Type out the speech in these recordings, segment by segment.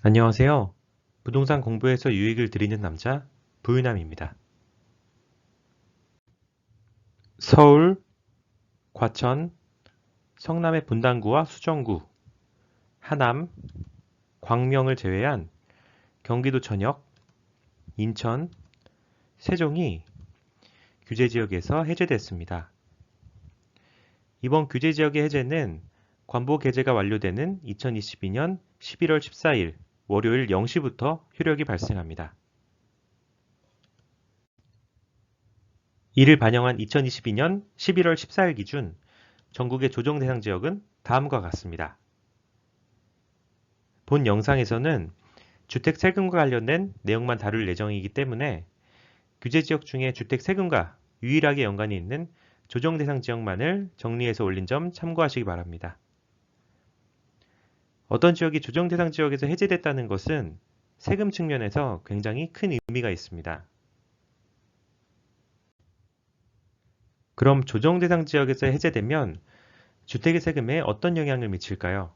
안녕하세요. 부동산 공부에서 유익을 드리는 남자, 부유남입니다. 서울, 과천, 성남의 분당구와 수정구, 하남, 광명을 제외한 경기도 전역, 인천, 세종이 규제지역에서 해제됐습니다. 이번 규제지역의 해제는 관보 개제가 완료되는 2022년 11월 14일 월요일 0시부터 효력이 발생합니다. 이를 반영한 2022년 11월 14일 기준 전국의 조정 대상 지역은 다음과 같습니다. 본 영상에서는 주택 세금과 관련된 내용만 다룰 예정이기 때문에 규제 지역 중에 주택 세금과 유일하게 연관이 있는 조정 대상 지역만을 정리해서 올린 점 참고하시기 바랍니다. 어떤 지역이 조정 대상 지역에서 해제됐다는 것은 세금 측면에서 굉장히 큰 의미가 있습니다. 그럼 조정 대상 지역에서 해제되면 주택의 세금에 어떤 영향을 미칠까요?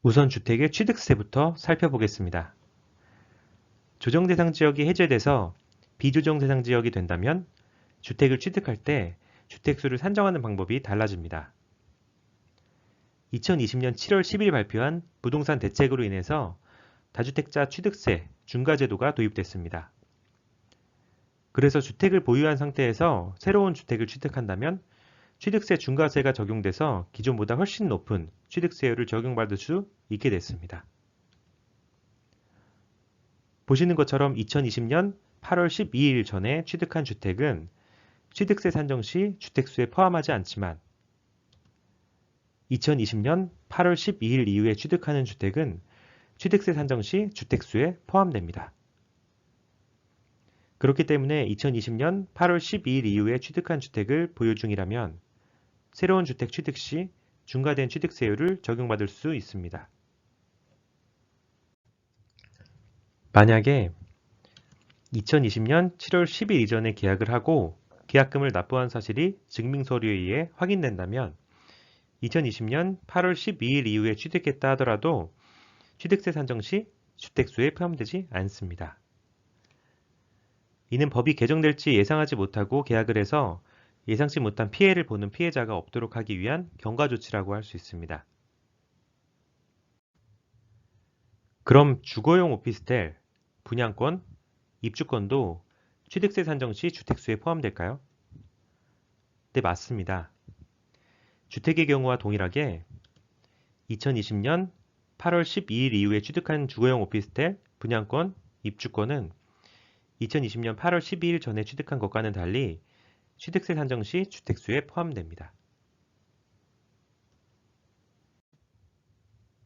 우선 주택의 취득세부터 살펴보겠습니다. 조정 대상 지역이 해제돼서 비조정 대상 지역이 된다면 주택을 취득할 때 주택수를 산정하는 방법이 달라집니다. 2020년 7월 10일 발표한 부동산 대책으로 인해서 다주택자 취득세 중과제도가 도입됐습니다. 그래서 주택을 보유한 상태에서 새로운 주택을 취득한다면 취득세 중과세가 적용돼서 기존보다 훨씬 높은 취득세율을 적용받을 수 있게 됐습니다. 보시는 것처럼 2020년 8월 12일 전에 취득한 주택은 취득세 산정 시 주택수에 포함하지 않지만 2020년 8월 12일 이후에 취득하는 주택은 취득세 산정 시 주택수에 포함됩니다. 그렇기 때문에 2020년 8월 12일 이후에 취득한 주택을 보유 중이라면 새로운 주택 취득 시 중과된 취득세율을 적용받을 수 있습니다. 만약에 2020년 7월 10일 이전에 계약을 하고 계약금을 납부한 사실이 증빙서류에 의해 확인된다면 2020년 8월 12일 이후에 취득했다 하더라도 취득세 산정 시 주택수에 포함되지 않습니다. 이는 법이 개정될지 예상하지 못하고 계약을 해서 예상치 못한 피해를 보는 피해자가 없도록 하기 위한 경과 조치라고 할 수 있습니다. 그럼 주거용 오피스텔, 분양권, 입주권도 취득세 산정 시 주택수에 포함될까요? 네, 맞습니다. 주택의 경우와 동일하게 2020년 8월 12일 이후에 취득한 주거용 오피스텔, 분양권, 입주권은 2020년 8월 12일 전에 취득한 것과는 달리 취득세 산정 시 주택수에 포함됩니다.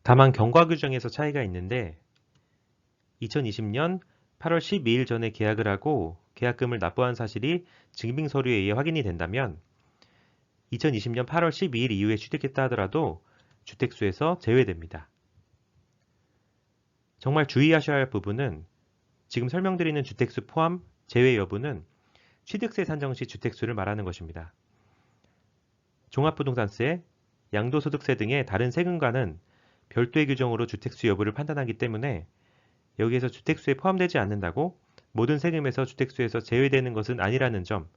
다만 경과 규정에서 차이가 있는데 2020년 8월 12일 전에 계약을 하고 계약금을 납부한 사실이 증빙서류에 의해 확인이 된다면 2020년 8월 12일 이후에 취득했다 하더라도 주택수에서 제외됩니다. 정말 주의하셔야 할 부분은 지금 설명드리는 주택수 포함 제외 여부는 취득세 산정 시 주택수를 말하는 것입니다. 종합부동산세, 양도소득세 등의 다른 세금과는 별도의 규정으로 주택수 여부를 판단하기 때문에 여기에서 주택수에 포함되지 않는다고 모든 세금에서 주택수에서 제외되는 것은 아니라는 점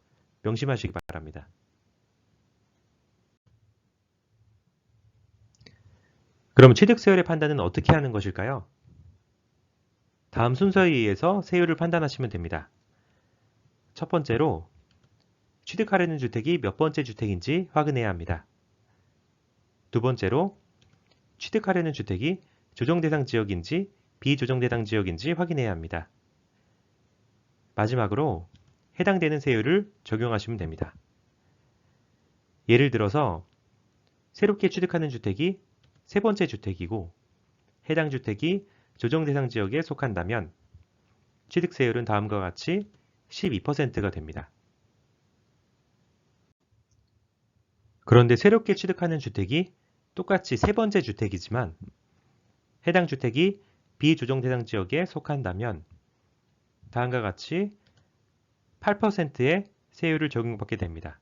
명심하시기 바랍니다. 그럼 취득세율의 판단은 어떻게 하는 것일까요? 다음 순서에 의해서 세율을 판단하시면 됩니다. 첫 번째로 취득하려는 주택이 몇 번째 주택인지 확인해야 합니다. 두 번째로 취득하려는 주택이 조정대상 지역인지 비조정대상 지역인지 확인해야 합니다. 마지막으로 해당되는 세율을 적용하시면 됩니다. 예를 들어서 새롭게 취득하는 주택이 세 번째 주택이고 해당 주택이 조정대상 지역에 속한다면 취득세율은 다음과 같이 12%가 됩니다. 그런데 새롭게 취득하는 주택이 똑같이 세 번째 주택이지만 해당 주택이 비조정대상 지역에 속한다면 다음과 같이 8%의 세율을 적용받게 됩니다.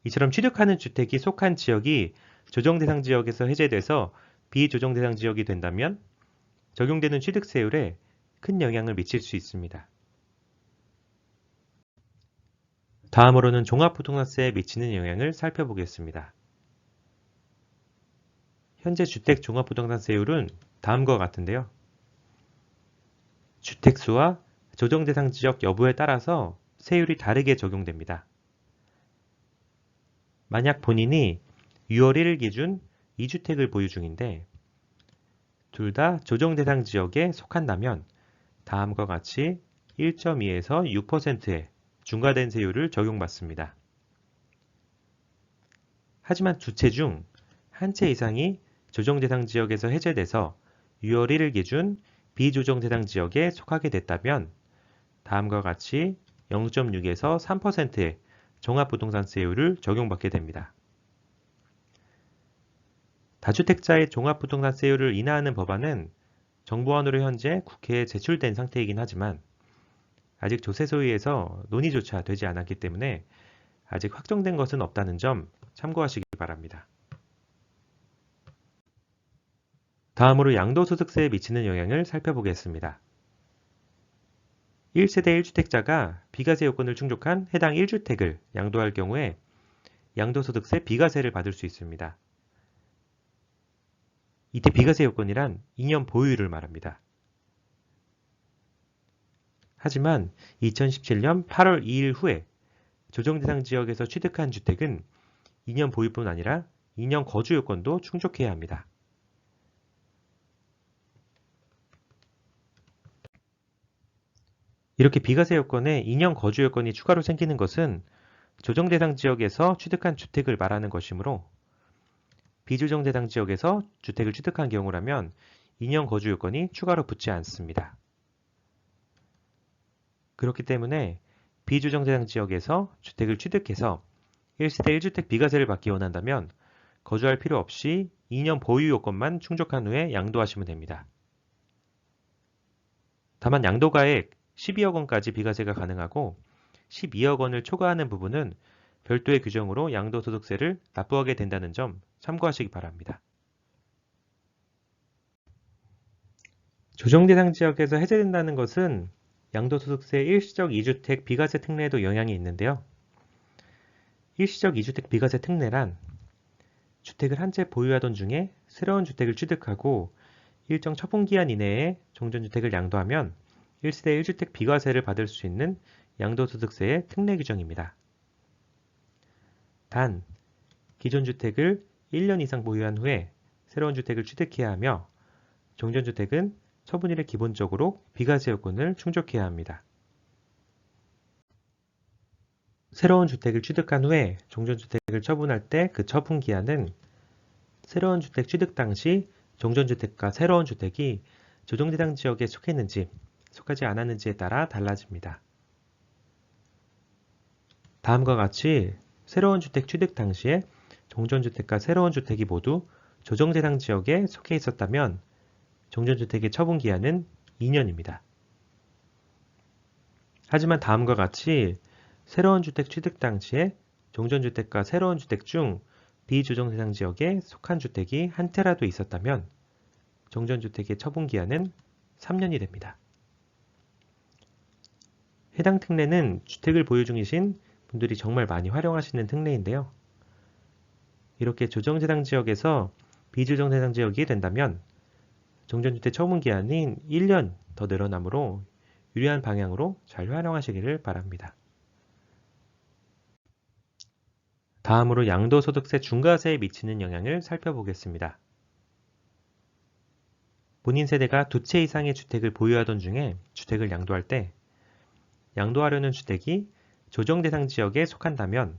이처럼 취득하는 주택이 속한 지역이 조정대상 지역에서 해제돼서 비조정대상 지역이 된다면 적용되는 취득세율에 큰 영향을 미칠 수 있습니다. 다음으로는 종합부동산세에 미치는 영향을 살펴보겠습니다. 현재 주택 종합부동산세율은 다음과 같은데요. 주택수와 조정대상 지역 여부에 따라서 세율이 다르게 적용됩니다. 만약 본인이 6월 1일 기준 2주택을 보유 중인데 둘 다 조정대상 지역에 속한다면 다음과 같이 1.2에서 6%의 중과된 세율을 적용받습니다. 하지만 두 채 중 한 채 이상이 조정대상 지역에서 해제돼서 6월 1일 기준 비조정대상 지역에 속하게 됐다면 다음과 같이 0.6에서 3%의 종합부동산세율을 적용받게 됩니다. 다주택자의 종합부동산세율을 인하하는 법안은 정부안으로 현재 국회에 제출된 상태이긴 하지만 아직 조세소위에서 논의조차 되지 않았기 때문에 아직 확정된 것은 없다는 점 참고하시기 바랍니다. 다음으로 양도소득세에 미치는 영향을 살펴보겠습니다. 1세대 1주택자가 비과세 요건을 충족한 해당 1주택을 양도할 경우에 양도소득세 비과세를 받을 수 있습니다. 이때 비과세 요건이란 2년 보유를 말합니다. 하지만 2017년 8월 2일 후에 조정대상 지역에서 취득한 주택은 2년 보유뿐 아니라 2년 거주 요건도 충족해야 합니다. 이렇게 비과세 요건에 2년 거주 요건이 추가로 생기는 것은 조정대상 지역에서 취득한 주택을 말하는 것이므로 비조정대상 지역에서 주택을 취득한 경우라면 2년 거주 요건이 추가로 붙지 않습니다. 그렇기 때문에 비조정대상 지역에서 주택을 취득해서 1세대 1주택 비과세를 받기 원한다면 거주할 필요 없이 2년 보유 요건만 충족한 후에 양도하시면 됩니다. 다만 양도가액 12억 원까지 비과세가 가능하고 12억 원을 초과하는 부분은 별도의 규정으로 양도소득세를 납부하게 된다는 점 참고하시기 바랍니다. 조정대상 지역에서 해제된다는 것은 양도소득세 일시적 2주택 비과세 특례에도 영향이 있는데요. 일시적 2주택 비과세 특례란 주택을 한 채 보유하던 중에 새로운 주택을 취득하고 일정 처분기한 이내에 종전주택을 양도하면 1세대 1주택 비과세를 받을 수 있는 양도소득세의 특례 규정입니다. 단, 기존 주택을 1년 이상 보유한 후에 새로운 주택을 취득해야 하며 종전주택은 처분일에 기본적으로 비과세 요건을 충족해야 합니다. 새로운 주택을 취득한 후에 종전주택을 처분할 때 그 처분기한은 새로운 주택 취득 당시 종전주택과 새로운 주택이 조정대상 지역에 속했는지 속하지 않았는지에 따라 달라집니다. 다음과 같이 새로운 주택 취득 당시에 종전주택과 새로운 주택이 모두 조정대상 지역에 속해 있었다면 종전주택의 처분기한은 2년입니다. 하지만 다음과 같이 새로운 주택 취득 당시에 종전주택과 새로운 주택 중 비조정대상 지역에 속한 주택이 한 채라도 있었다면 종전주택의 처분기한은 3년이 됩니다. 해당 특례는 주택을 보유 중이신 분들이 정말 많이 활용하시는 특례인데요. 이렇게 조정대상 지역에서 비조정대상 지역이 된다면 종전주택 처분기한인 1년 더 늘어나므로 유리한 방향으로 잘 활용하시기를 바랍니다. 다음으로 양도소득세 중과세에 미치는 영향을 살펴보겠습니다. 본인 세대가 두 채 이상의 주택을 보유하던 중에 주택을 양도할 때 양도하려는 주택이 조정대상 지역에 속한다면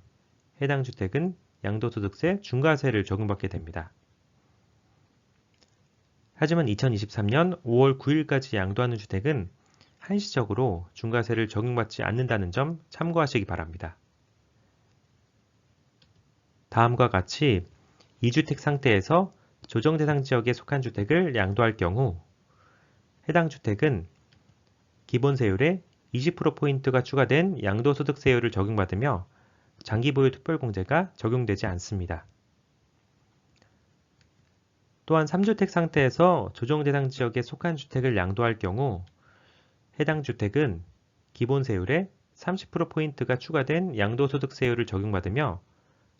해당 주택은 양도소득세 중과세를 적용받게 됩니다. 하지만 2023년 5월 9일까지 양도하는 주택은 한시적으로 중과세를 적용받지 않는다는 점 참고하시기 바랍니다. 다음과 같이 2주택 상태에서 조정대상 지역에 속한 주택을 양도할 경우 해당 주택은 기본세율에 20%포인트가 추가된 양도소득세율을 적용받으며 장기보유 특별공제가 적용되지 않습니다. 또한 3주택 상태에서 조정대상 지역에 속한 주택을 양도할 경우 해당 주택은 기본세율에 30%포인트가 추가된 양도소득세율을 적용받으며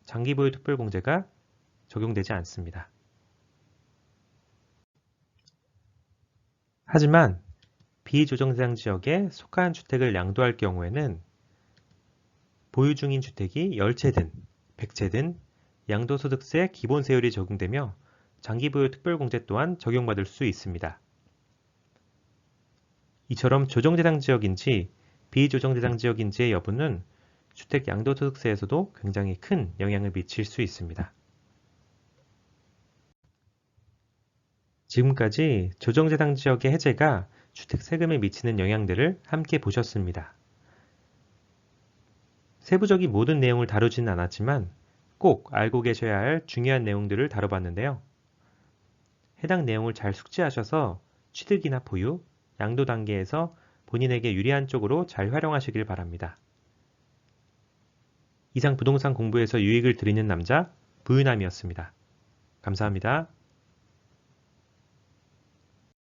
장기보유 특별공제가 적용되지 않습니다. 하지만 비조정대상 지역에 속한 주택을 양도할 경우에는 보유 중인 주택이 10채든 100채든 양도소득세 기본세율이 적용되며 장기보유 특별공제 또한 적용받을 수 있습니다. 이처럼 조정대상 지역인지 비조정대상 지역인지의 여부는 주택 양도소득세에서도 굉장히 큰 영향을 미칠 수 있습니다. 지금까지 조정대상 지역의 해제가 주택 세금에 미치는 영향들을 함께 보셨습니다. 세부적인 모든 내용을 다루지는 않았지만 꼭 알고 계셔야 할 중요한 내용들을 다뤄봤는데요. 해당 내용을 잘 숙지하셔서 취득이나 보유, 양도 단계에서 본인에게 유리한 쪽으로 잘 활용하시길 바랍니다. 이상 부동산 공부에서 유익을 드리는 남자, 부유남이었습니다. 감사합니다.